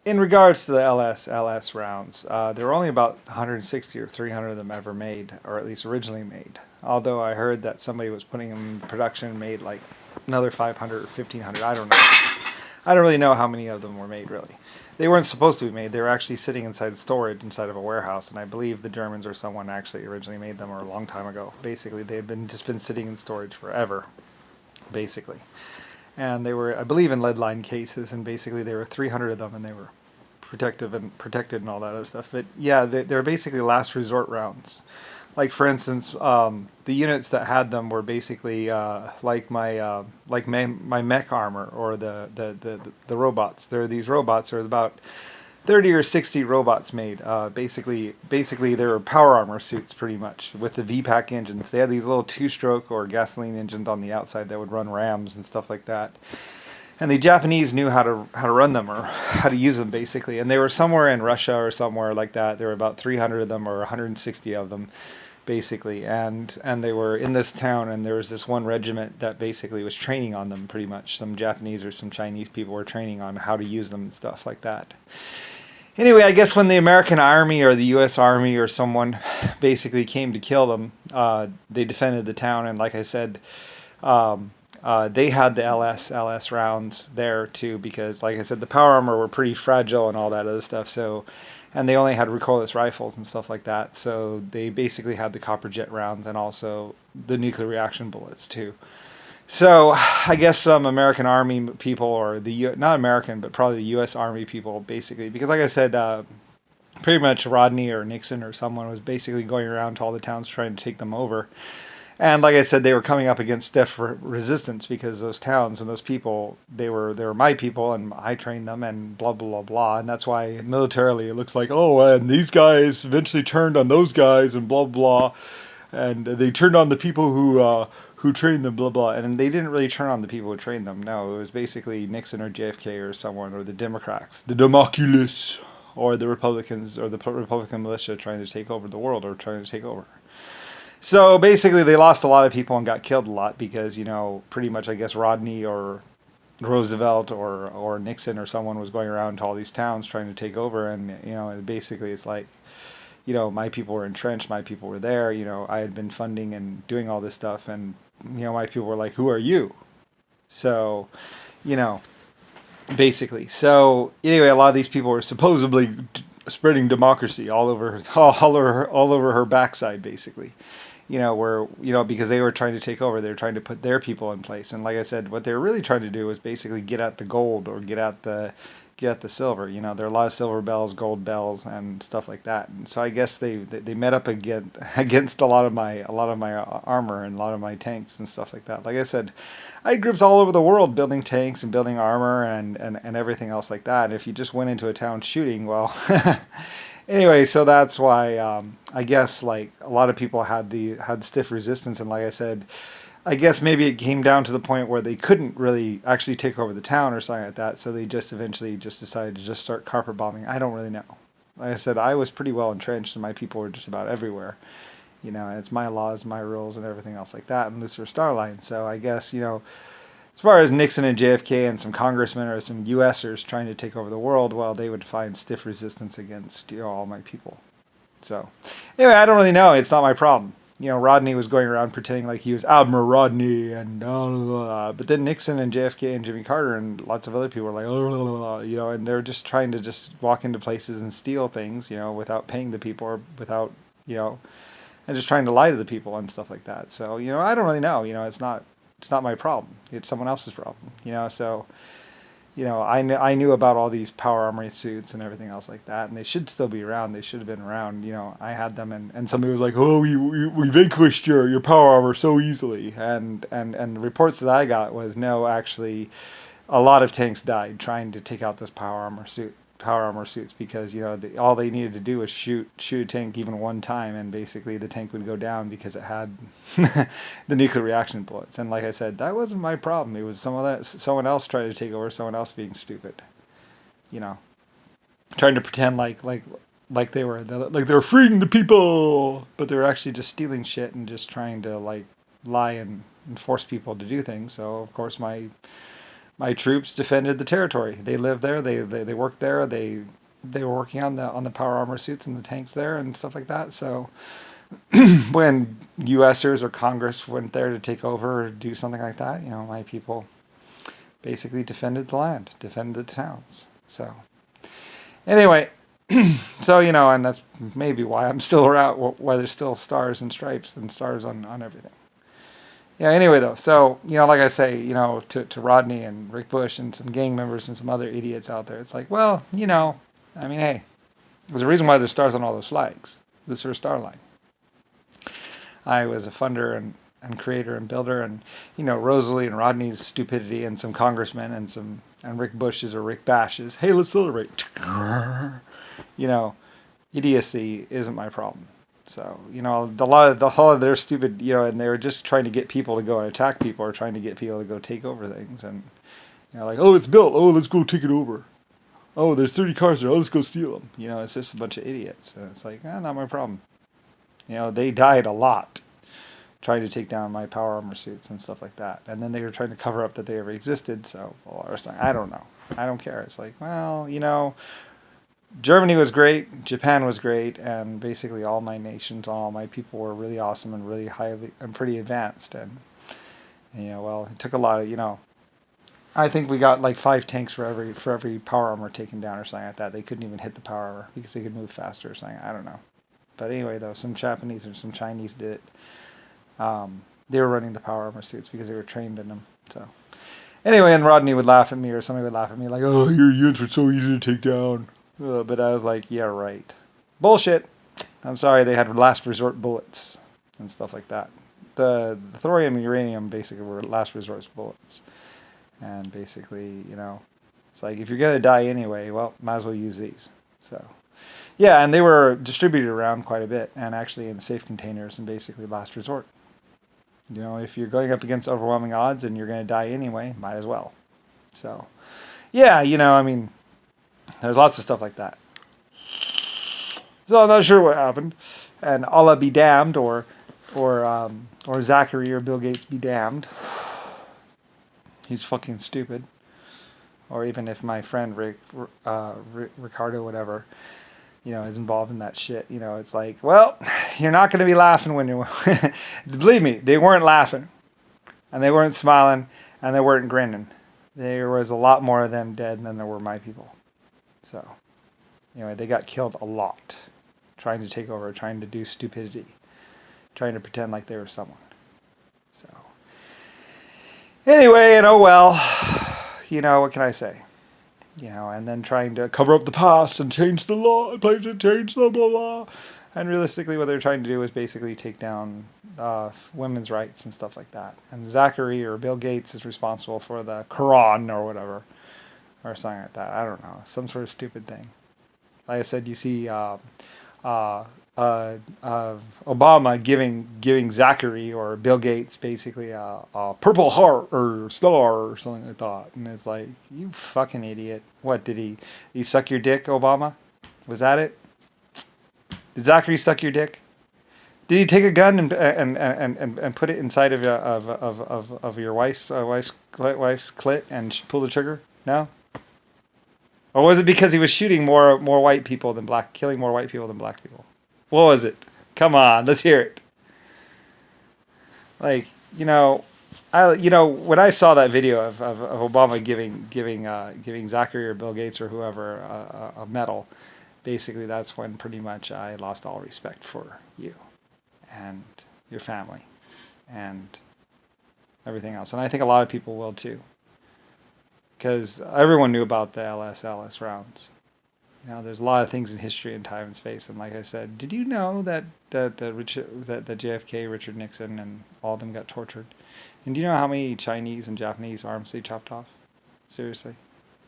in regards to the LS rounds, there were only about 160 or 300 of them ever made, or at least originally made. Although I heard that somebody was putting them in production and made like another 500 or 1500. I don't know. I don't really know how many of them were made really. They weren't supposed to be made. They were actually sitting inside storage inside of a warehouse, and I believe the Germans or someone actually originally made them or a long time ago. Basically, they had been just been sitting in storage forever, basically. And they were, I believe, in lead line cases, and basically there were 300 of them, and they were protected and all that other stuff. But yeah, they're basically last resort rounds. Like for instance, the units that had them were basically like my mech armor or the robots. There are these robots. There are about 30 or 60 robots made. Basically, they were power armor suits pretty much with the V-Pack engines. They had these little two-stroke or gasoline engines on the outside that would run rams and stuff like that. And the Japanese knew how to run them or how to use them basically. And they were somewhere in Russia or somewhere like that. There were about 300 of them or 160 of them basically, and they were in this town, and there was this one regiment that basically was training on them pretty much. Some Japanese or some Chinese people were training on how to use them and stuff like that. Anyway, I guess when the American Army or the U.S. Army or someone basically came to kill them, they defended the town, and like I said, they had the LS rounds there too because, like I said, the power armor were pretty fragile and all that other stuff. So, and they only had recoilless rifles and stuff like that. So they basically had the copper jet rounds and also the nuclear reaction bullets too. So I guess some American Army people or not American but probably the U.S. Army people basically because, like I said, pretty much Rodney or Nixon or someone was basically going around to all the towns trying to take them over. And like I said, they were coming up against stiff resistance because those towns and those people, they were my people, and I trained them, and blah blah blah blah. And that's why militarily it looks like, oh, and these guys eventually turned on those guys, and blah blah, and they turned on the people who trained them, blah blah. And they didn't really turn on the people who trained them. No, it was basically Nixon or JFK or someone or the Democrats, the Democulus, or the Republicans or the Republican militia trying to take over the world or trying to take over. So basically, they lost a lot of people and got killed a lot because, pretty much, I guess, Rodney or Roosevelt or Nixon or someone was going around to all these towns trying to take over. And, basically it's like, my people were entrenched, my people were there, I had been funding and doing all this stuff. And, my people were like, who are you? So, you know, basically. So anyway, a lot of these people were supposedly spreading democracy all over her backside, basically. Where because they were trying to take over, they were trying to put their people in place, and like I said, what they were really trying to do was basically get at the gold or get at the silver. There are a lot of silver bells, gold bells, and stuff like that. And so I guess they met up against a lot of my armor and a lot of my tanks and stuff like that. Like I said, I had groups all over the world building tanks and building armor and everything else like that. And if you just went into a town shooting, well, anyway, so that's why I guess like a lot of people had stiff resistance, and like I said, I guess maybe it came down to the point where they couldn't really actually take over the town or something like that, so they just eventually just decided to just start carpet bombing. I don't really know. Like I said, I was pretty well entrenched, and my people were just about everywhere. And it's my laws, my rules, and everything else like that, and Lucifer Starline. So I guess as far as Nixon and JFK and some congressmen or some USers trying to take over the world, well, they would find stiff resistance against all my people. So anyway, I don't really know. It's not my problem. Rodney was going around pretending like he was Admiral Rodney, and but then Nixon and JFK and Jimmy Carter and lots of other people were like, and they're just trying to just walk into places and steal things, without paying the people or without, and just trying to lie to the people and stuff like that. So I don't really know. It's not my problem. It's someone else's problem. So I knew about all these power armory suits and everything else like that, and they should still be around. They should have been around. I had them, and somebody was like, "Oh, we vanquished your power armor so easily," and the reports that I got was no, actually, a lot of tanks died trying to take out those power armor suits because all they needed to do was shoot a tank even one time, and basically the tank would go down because it had the nuclear reaction bullets. And like I said, that wasn't my problem. It was someone else trying to take over, someone else being stupid, you know, trying to pretend like they were freeing the people, but they were actually just stealing shit and just trying to lie and force people to do things. So of course My troops defended the territory. They lived there. They worked there. They were working on the power armor suits and the tanks there and stuff like that. So when USers or Congress went there to take over or do something like that, my people basically defended the land, defended the towns. So anyway, so and that's maybe why I'm still around. Why there's still stars and stripes and stars on everything. Yeah. Anyway, though, so like I say, to Rodney and Rick Bush and some gang members and some other idiots out there, it's like, well, I mean, hey, there's a reason why there's stars on all those flags. This is a star line. I was a funder and creator and builder, and Rosalie and Rodney's stupidity and some congressmen and Rick Bush's or Rick Bash's, hey, let's celebrate. Idiocy isn't my problem. So a lot of their stupid, and they were just trying to get people to go and attack people, or trying to get people to go take over things, and like, oh, it's built, oh, let's go take it over. Oh, there's 30 cars there, oh, let's go steal them. It's just a bunch of idiots. And it's like, not my problem. They died a lot trying to take down my power armor suits and stuff like that. And then they were trying to cover up that they ever existed. So, I don't know. I don't care. It's like, well, Germany was great, Japan was great, and basically all my nations, all my people were really awesome and really highly and pretty advanced. And well, it took a lot of, I think we got like 5 tanks for every power armor taken down or something like that. They couldn't even hit the power armor because they could move faster or something. I don't know. But anyway, though, some Japanese or some Chinese did it. They were running the power armor suits because they were trained in them. So anyway, and Rodney would laugh at me, or somebody would laugh at me like, oh, your units were so easy to take down. But I was like, yeah, right. Bullshit. I'm sorry, they had last resort bullets and stuff like that. The thorium and uranium basically were last resort bullets. And basically, it's like, if you're going to die anyway, well, might as well use these. So yeah, and they were distributed around quite a bit, and actually in safe containers and basically last resort. If you're going up against overwhelming odds and you're going to die anyway, might as well. So, yeah, I mean, there's lots of stuff like that. So I'm not sure what happened, and Allah be damned, or Zachary or Bill Gates be damned. He's fucking stupid. Or even if my friend Ricardo, whatever, is involved in that shit. It's like, well, you're not going to be laughing when you... Believe me, they weren't laughing. And they weren't smiling. And they weren't grinning. There was a lot more of them dead than there were my people. So, anyway, they got killed a lot. Trying to take over, trying to do stupidity. Trying to pretend like they were someone. So, anyway, and oh well. What can I say? And then trying to cover up the past and change the law, change the blah, blah. And realistically, what they're trying to do is basically take down women's rights and stuff like that. And Zachary or Bill Gates is responsible for the Quran or whatever, or something like that. I don't know, some sort of stupid thing. Like I said, you see Obama giving Zachary or Bill Gates basically a purple heart or star or something like that, and it's like, you fucking idiot. What did he suck your dick, Obama? Was that it? Did Zachary suck your dick? Did he take a gun and put it inside of your wife's clit and pull the trigger? No. Or was it because he was shooting more white people than killing more white people than black people? What was it? Come on, let's hear it. Like, when I saw that video of Obama giving Zachary or Bill Gates or whoever a medal, basically that's when pretty much I lost all respect for you and your family and everything else. And I think a lot of people will too. Because everyone knew about the LS rounds. There's a lot of things in history and time and space. And like I said, did you know that JFK, Richard Nixon, and all of them got tortured? And do you know how many Chinese and Japanese arms they chopped off? Seriously.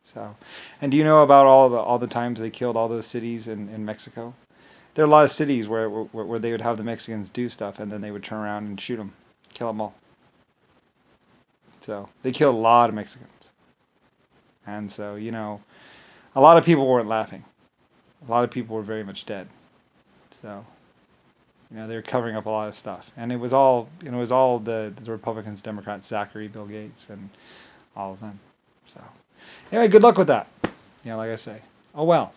So, and do you know about all the times they killed all those cities in Mexico? There are a lot of cities where they would have the Mexicans do stuff, and then they would turn around and shoot them, kill them all. So they killed a lot of Mexicans. And so, a lot of people weren't laughing. A lot of people were very much dead. So, they were covering up a lot of stuff. And it was all the Republicans, Democrats, Zachary, Bill Gates, and all of them. So anyway, good luck with that. Yeah, like I say. Oh well.